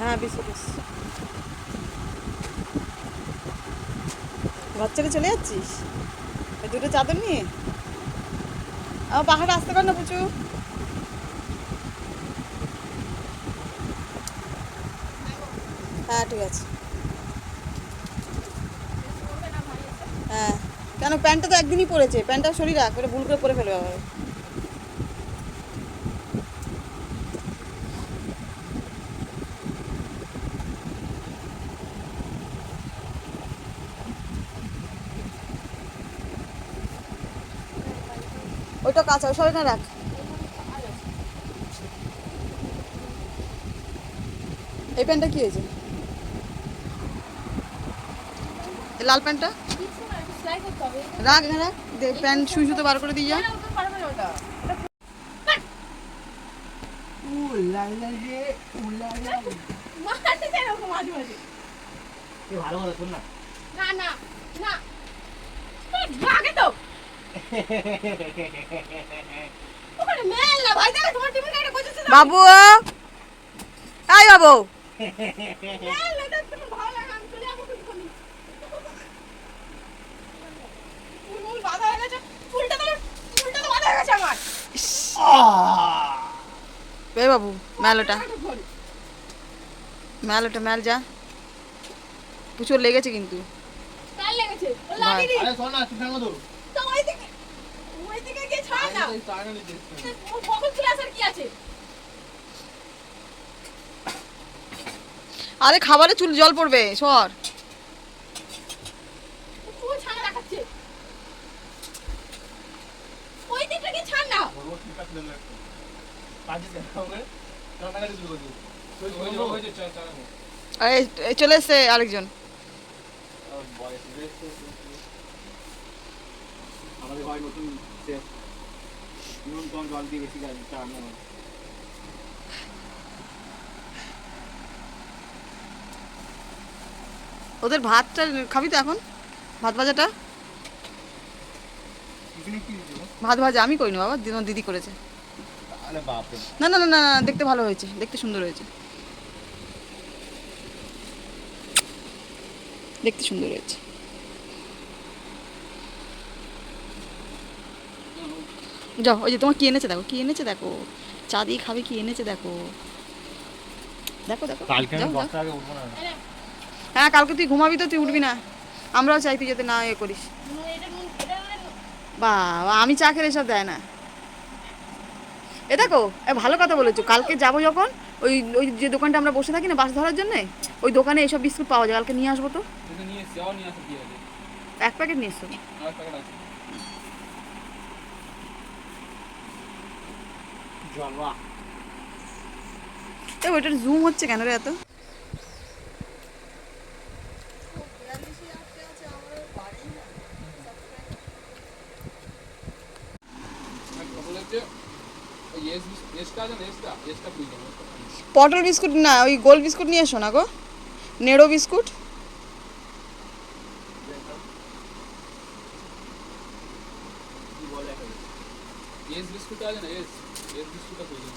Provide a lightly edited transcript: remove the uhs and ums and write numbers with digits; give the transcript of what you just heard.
হ্যাঁ বিস্কুট। ঘর ছেড়ে চলে যাচ্ছিস ওই দুটো চাদর নিয়ে? আমার পাহাড়ে আসতে পার না পুচু? হ্যাঁ ঠিক আছে। হ্যাঁ কেন, প্যান্টটা তো একদিনই পরেছে, প্যান্টটা শরীর রাখ, ওটা ভুল করে পরে ফেলবে আবার। ওইটা কাঁচা, ওই সবাই না রাখ। এই প্যান্টটা কি হয়েছে? এই লাল প্যান্টটা রাখ, এখানে রাখ। প্যান্ট সুই সুতো বার করে দিয়ে যা। ভালো কথা শোন না। না না না ভাগে তো ওখানে মেলা ভাই দেখো তোমার টিফিন কাটা কইছে বাবু, এই বাবু, মেলা তো তুমি ভালো লাগে আমি চলে যাবো তুমি ফুল বাঁধা হয়ে গেছে, ফুলটা তো বাঁধা হয়ে গেছে আমার। এই বাবু মেলোটা, মেলোটা মেল যা। প্রচুর লেগেছে কিন্তু। কাল লেগেছে ও লাগেনি। আরে শোন না, তুই মতো তো ওইদিকে গিয়ে ছাড় না, তুই টাকা নিতে ও বকল ক্লাস আর কি আছে। আরে খাবারে চুল জল পড়বে, সর। ও ছাড়া দেখাচ্ছে ওই দিকটা গিয়ে ছাড় না। বলবো ঠিক আছে দেন একটু কাজে দেখা হবে টাকা নিতে শুরু করে দিই। ওই যে চল চল এই চলে এসছে আরেকজন। বয়স আমাদের হয় নতুন শেফ নুন কম জল দিয়ে বেশি কাজ চা না। ওদের ভাতটা খাবি তো এখন? ভাত ভাজাটা, টিফিনে কি দিছো? ভাত ভাজা আমি করিনি বাবা, দিদি করেছে। আরে বাপ রে, না না না না না, দেখতে ভালো হয়েছে, দেখতে সুন্দর হয়েছে, দেখতে সুন্দর হয়েছে। যাও, ওই যে তোমার কি এনেছে দেখো, কি এনেছে দেখো, চা দিয়ে খাবে, কি এনেছে দেখো, দেখো দেখো। কালকে আমি যাও, যাও। 10টা আগে উঠবো না। হ্যাঁ কালকে তুই ঘুমাবি তো, তুই উঠবি না। আমরাও চাই তুই যাতে না এ করিস। বাবা, আমি চা খেলে সব দেয় না। এ দেখো, ভালো কথা বলেছো, কালকে যাবো যখন ওই ওই যে দোকানটা আমরা বসে থাকি না বাস ধরার জন্য, ওই দোকানে এইসব বিস্কুট পাওয়া যায়, কালকে নিয়ে আসবো তো। তুই নিয়ে যাও, নিয়ে আসো কি আছে? এক প্যাকেট নিয়ে এসছো? আর প্যাকেট আছে জল বাহ। ওইটার জুম হচ্ছে কেন রে এত? পটল বিস্কুট না, ওই গোল বিস্কুট নিয়ে এসো না গো, নেড়ো বিস্কুট। এস বিস্কুট আছে না, এস বিস্কুটটা প্রয়োজন।